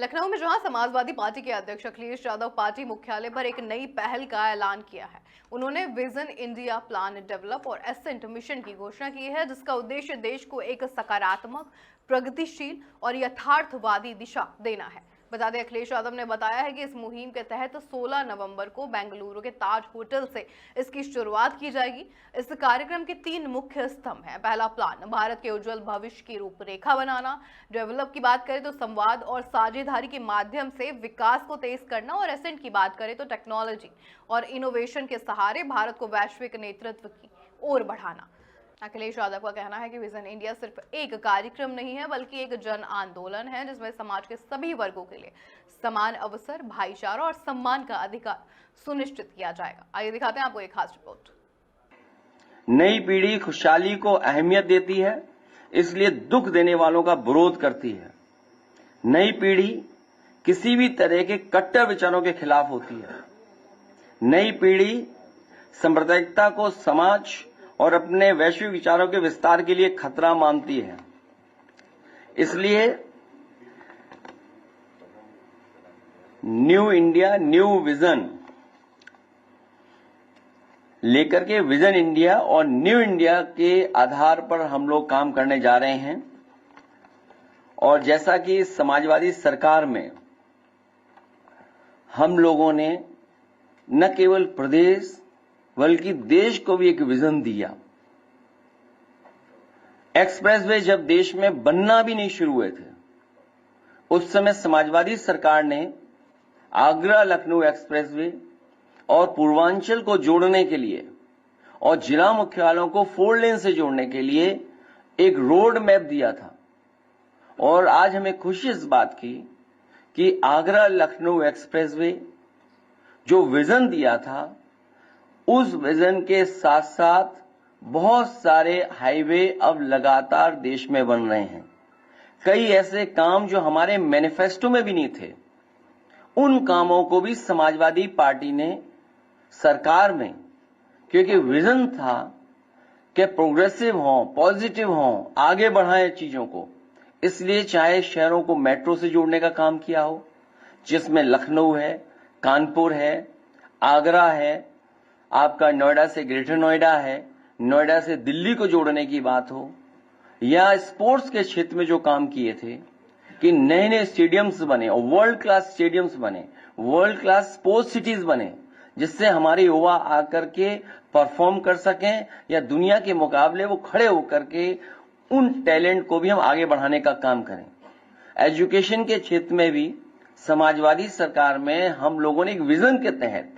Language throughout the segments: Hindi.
लखनऊ में जहां समाजवादी पार्टी के अध्यक्ष अखिलेश यादव पार्टी मुख्यालय पर एक नई पहल का ऐलान किया है। उन्होंने विजन इंडिया प्लान डेवलप और एसेंट मिशन की घोषणा की है, जिसका उद्देश्य देश को एक सकारात्मक, प्रगतिशील और यथार्थवादी दिशा देना है। बता दें, अखिलेश यादव ने बताया है कि इस मुहिम के तहत 16 नवंबर को बेंगलुरु के ताज होटल से इसकी शुरुआत की जाएगी। इस कार्यक्रम के 3 मुख्य स्तंभ हैं। पहला प्लान भारत के उज्जवल भविष्य की रूपरेखा बनाना, डेवलप की बात करें तो संवाद और साझेदारी के माध्यम से विकास को तेज करना, और एसेंट की बात करें तो टेक्नोलॉजी और इनोवेशन के सहारे भारत को वैश्विक नेतृत्व की ओर बढ़ाना। अखिलेश यादव का कहना है कि विजन इंडिया सिर्फ एक कार्यक्रम नहीं है, बल्कि एक जन आंदोलन है, जिसमें समाज के सभी वर्गों के लिए समान अवसर, भाईचारा और सम्मान का अधिकार सुनिश्चित किया जाएगा। आइए दिखाते हैं आपको एक खास रिपोर्ट। नई पीढ़ी खुशहाली को अहमियत देती है, इसलिए दुख देने वालों का विरोध करती है। नई पीढ़ी किसी भी तरह के कट्टर विचारों के खिलाफ होती है। नई पीढ़ी सांप्रदायिकता को समाज और अपने वैश्विक विचारों के विस्तार के लिए खतरा मानती है। इसलिए न्यू इंडिया न्यू विजन लेकर के विजन इंडिया और न्यू इंडिया के आधार पर हम लोग काम करने जा रहे हैं। और जैसा कि समाजवादी सरकार में हम लोगों ने न केवल प्रदेश बल्कि देश को भी एक विजन दिया। एक्सप्रेसवे जब देश में बनना भी नहीं शुरू हुए थे, उस समय समाजवादी सरकार ने आगरा लखनऊ एक्सप्रेसवे और पूर्वांचल को जोड़ने के लिए और जिला मुख्यालयों को 4 लेन से जोड़ने के लिए एक रोड मैप दिया था। और आज हमें खुशी इस बात की कि आगरा लखनऊ एक्सप्रेसवे जो विजन दिया था, उस विजन के साथ साथ बहुत सारे हाईवे अब लगातार देश में बन रहे हैं। कई ऐसे काम जो हमारे मैनिफेस्टो में भी नहीं थे, उन कामों को भी समाजवादी पार्टी ने सरकार में, क्योंकि विजन था कि प्रोग्रेसिव हो, पॉजिटिव हो, आगे बढ़ाएं चीजों को, इसलिए चाहे शहरों को मेट्रो से जोड़ने का काम किया हो, जिसमें लखनऊ है, कानपुर है, आगरा है, आपका नोएडा से ग्रेटर नोएडा है, नोएडा से दिल्ली को जोड़ने की बात हो, या स्पोर्ट्स के क्षेत्र में जो काम किए थे कि नए नए स्टेडियम्स बने और वर्ल्ड क्लास स्टेडियम्स बने, वर्ल्ड क्लास स्पोर्ट्स सिटीज बने, जिससे हमारे युवा आकर के परफॉर्म कर सकें या दुनिया के मुकाबले वो खड़े होकर के उन टैलेंट को भी हम आगे बढ़ाने का काम करें। एजुकेशन के क्षेत्र में भी समाजवादी सरकार में हम लोगों ने एक विजन के तहत,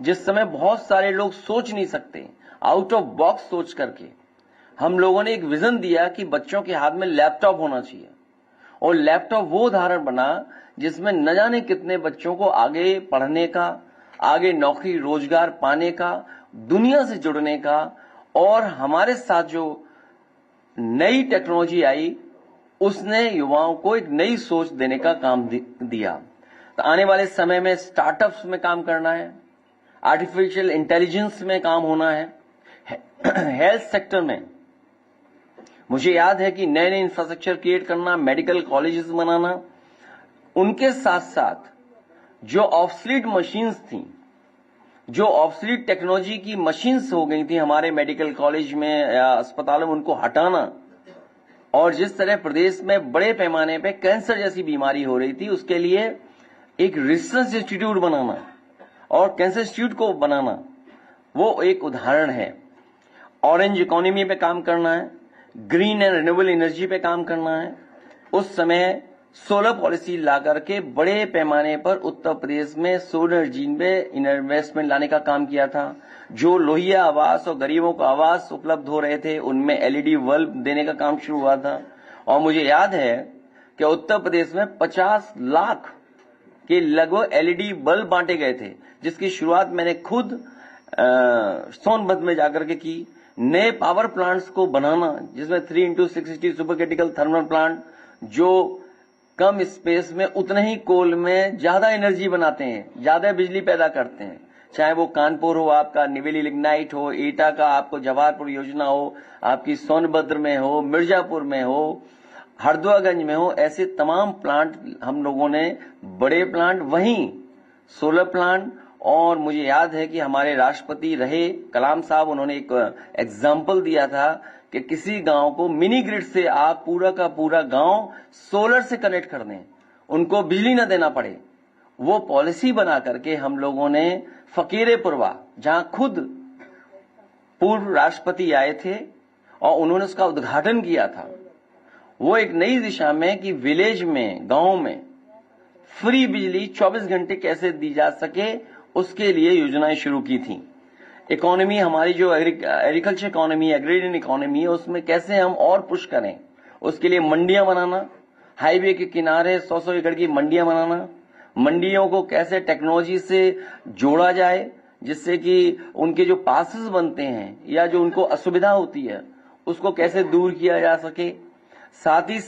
जिस समय बहुत सारे लोग सोच नहीं सकते, आउट ऑफ बॉक्स सोच करके हम लोगों ने एक विजन दिया कि बच्चों के हाथ में लैपटॉप होना चाहिए। और लैपटॉप वो उदाहरण बना जिसमें न जाने कितने बच्चों को आगे पढ़ने का, आगे नौकरी रोजगार पाने का, दुनिया से जुड़ने का, और हमारे साथ जो नई टेक्नोलॉजी आई उसने युवाओं को एक नई सोच देने का काम दिया। तो आने वाले समय में स्टार्टअप्स में काम करना है, आर्टिफिशियल इंटेलिजेंस में काम होना है, हेल्थ सेक्टर में मुझे याद है कि नए नए इंफ्रास्ट्रक्चर क्रिएट करना, मेडिकल कॉलेजेस बनाना, उनके साथ साथ जो ऑब्सलीट मशीन्स थी, जो ऑब्सलीट टेक्नोलॉजी की मशीन्स हो गई थी हमारे मेडिकल कॉलेज में या अस्पतालों में, उनको हटाना। और जिस तरह प्रदेश में बड़े पैमाने पे कैंसर जैसी बीमारी हो रही थी, उसके लिए एक रिसर्च इंस्टीट्यूट बनाना और कैंसर इंस्टीट्यूट को बनाना, वो एक उदाहरण है। ऑरेंज इकोनॉमी पे काम करना है, ग्रीन एंड रिन्यूएबल एनर्जी पे काम करना है। उस समय सोलर पॉलिसी ला करके बड़े पैमाने पर उत्तर प्रदेश में सोलर एनर्जी में इन्वेस्टमेंट लाने का काम किया था। जो लोहिया आवास और गरीबों को आवास उपलब्ध हो रहे थे, उनमें एलईडी बल्ब देने का काम शुरू हुआ था। और मुझे याद है कि उत्तर प्रदेश में 50 लाख के लगभग एलईडी बल्ब बांटे गए थे, जिसकी शुरुआत मैंने खुद सोनभद्र में जाकर के की। नए पावर प्लांट्स को बनाना, जिसमें 3x660 super critical thermal plant, जो कम स्पेस में उतने ही कोल में ज्यादा एनर्जी बनाते हैं, ज्यादा बिजली पैदा करते हैं। चाहे वो कानपुर हो, आपका निवेली लिग्नाइट हो, एटा का आपको जवाहरपुर योजना हो, आपकी सोनभद्र में हो, मिर्जापुर में हो, हरदुआगंज में हो, ऐसे तमाम प्लांट हम लोगों ने, बड़े प्लांट, वहीं सोलर प्लांट। और मुझे याद है कि हमारे राष्ट्रपति रहे कलाम साहब, उन्होंने एक एग्जाम्पल दिया था कि किसी गांव को मिनी ग्रिड से आप पूरा का पूरा गांव सोलर से कनेक्ट कर दें, उनको बिजली न देना पड़े। वो पॉलिसी बना करके हम लोगों ने फकीरे पुरवा, जहां खुद पूर्व राष्ट्रपति आए थे और उन्होंने उसका उद्घाटन किया था, वो एक नई दिशा में कि विलेज में, गांव में फ्री बिजली 24 घंटे कैसे दी जा सके, उसके लिए योजनाएं शुरू की थी। इकोनॉमी हमारी जो एग्रीकल्चर इकोनॉमी, एग्रेरियन इकोनॉमी है, उसमें कैसे हम और पुश करें, उसके लिए मंडियां बनाना, हाईवे के किनारे 100-100 एकड़ की मंडियां बनाना, मंडियों को कैसे टेक्नोलॉजी से जोड़ा जाए जिससे कि उनके जो पासेस बनते हैं या जो उनको असुविधा होती है उसको कैसे दूर किया जा सके। साथ ही